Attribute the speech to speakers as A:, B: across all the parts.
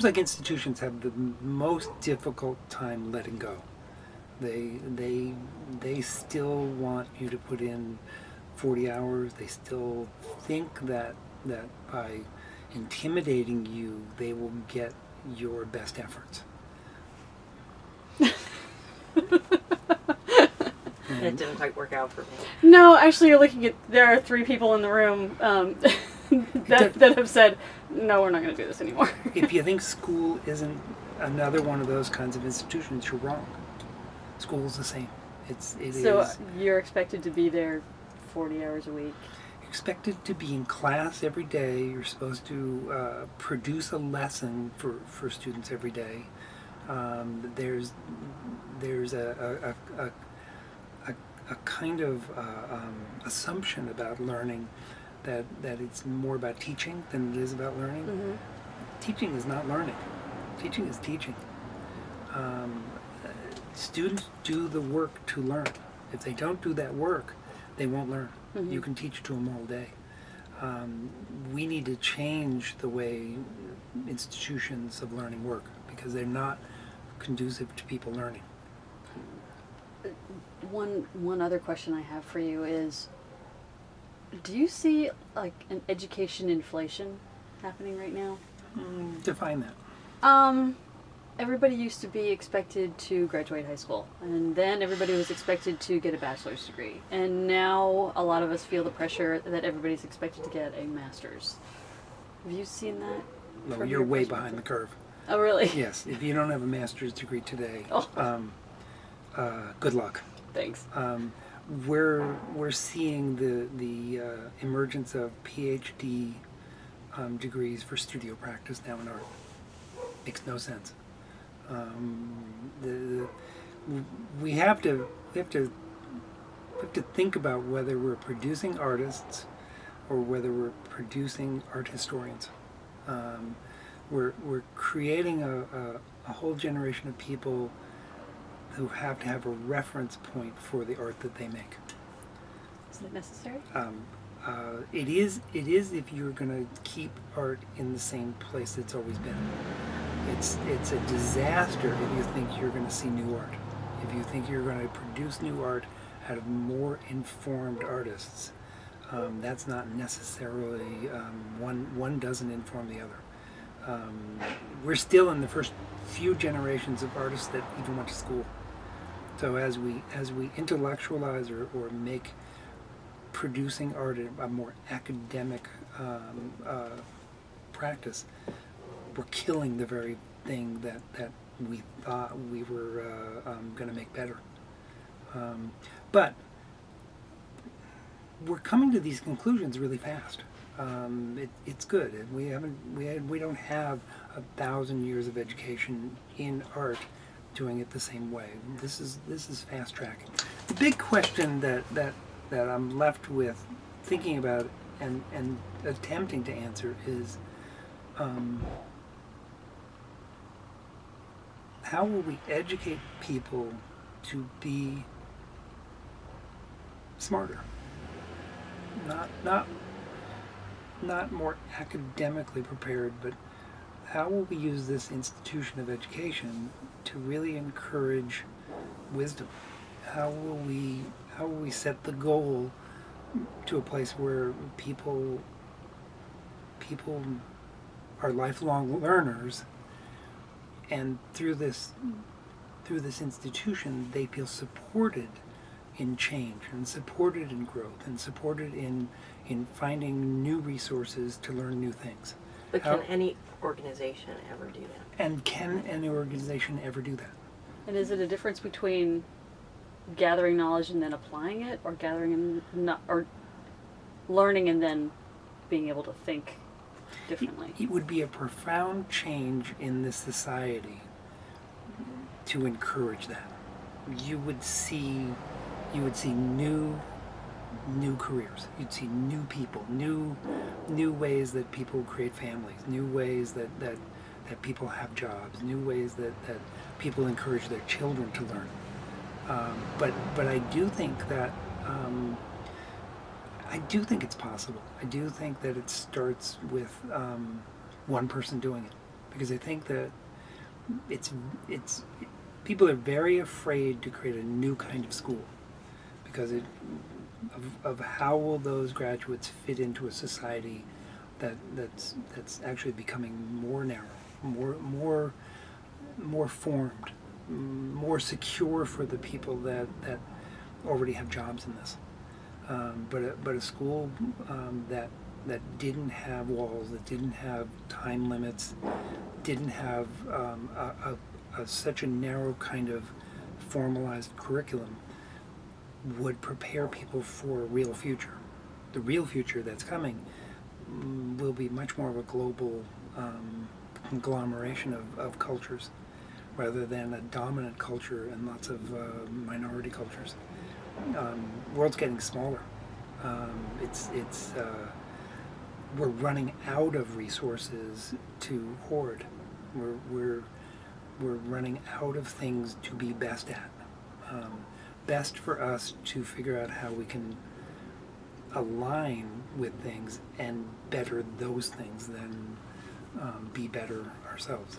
A: seems like institutions have the most difficult time letting go. They still want you to put in 40 hours. They still think that by intimidating you, they will get your best efforts.
B: It didn't quite work out for me.
C: No, actually, you're looking at, there are 3 people in the room that have said, no, we're not going to do this anymore.
A: If you think school isn't another one of those kinds of institutions, you're wrong. School's the same.
C: So you're expected to be there 40 hours a week?
A: You're expected to be in class every day. You're supposed to produce a lesson for students every day. There's a kind of assumption about learning that it's more about teaching than it is about learning.
C: Mm-hmm.
A: Teaching is not learning. Teaching is teaching. Students do the work to learn. If they don't do that work, they won't learn.
C: Mm-hmm.
A: You can teach to them all day. We need to change the way institutions of learning work because they're not conducive to people learning.
C: One other question I have for you is, do you see like an education inflation happening right now?
A: Define that.
C: Everybody used to be expected to graduate high school, and then everybody was expected to get a bachelor's degree. And now a lot of us feel the pressure that everybody's expected to get a master's. Have you seen that?
A: No, you're way behind the curve.
C: Oh, really?
A: Yes. If you don't have a master's degree today, good luck.
C: Thanks.
A: We're seeing the emergence of PhD degrees for studio practice now in art. Makes no sense. We have to think about whether we're producing artists or whether we're producing art historians. We're creating a whole generation of people who have to have a reference point for the art that they make.
C: Is that necessary?
A: It is if you're going to keep art in the same place it's always been. It's a disaster if you think you're going to see new art. If you think you're going to produce new art out of more informed artists, that's not necessarily, one doesn't inform the other. We're still in the first few generations of artists that even went to school. So as we intellectualize or make producing art a more academic practice, we're killing the very thing that we thought we were going to make better. But we're coming to these conclusions really fast. It's good. We don't have 1,000 years of education in art doing it the same way. This is fast tracking. The big question that I'm left with thinking about and attempting to answer is, how will we educate people to be smarter? Not more academically prepared, but how will we use this institution of education to really encourage wisdom? How will we set the goal to a place where people are lifelong learners, and through this institution they feel supported in change and supported in growth and supported in finding new resources to learn new things.
B: But can any organization ever do that?
A: And can any organization ever do that?
C: And is it a difference between gathering knowledge and then applying it, or or learning and then being able to think differently?
A: It would be a profound change in this society to encourage that. You would see new careers. You'd see new people, new ways that people create families, new ways that people have jobs, new ways that people encourage their children to learn. But I do think that it's possible. I do think that it starts with one person doing it. because I think that it's people are very afraid to create a new kind of school because of how will those graduates fit into a society that's actually becoming more narrow, more formed, more secure for the people that already have jobs in this. But a school that didn't have walls, that didn't have time limits, didn't have such a narrow kind of formalized curriculum, would prepare people for a real future. The real future that's coming will be much more of a global conglomeration of cultures rather than a dominant culture and lots of minority cultures. World's getting smaller. We're running out of resources to hoard. We're running out of things to be best at. Best for us to figure out how we can align with things and better those things than be better ourselves.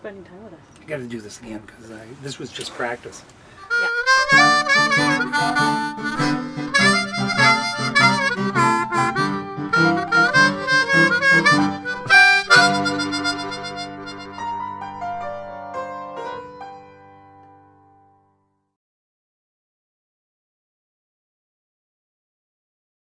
C: spending time with us.
A: I got to do this again because this was just practice.
B: Yeah.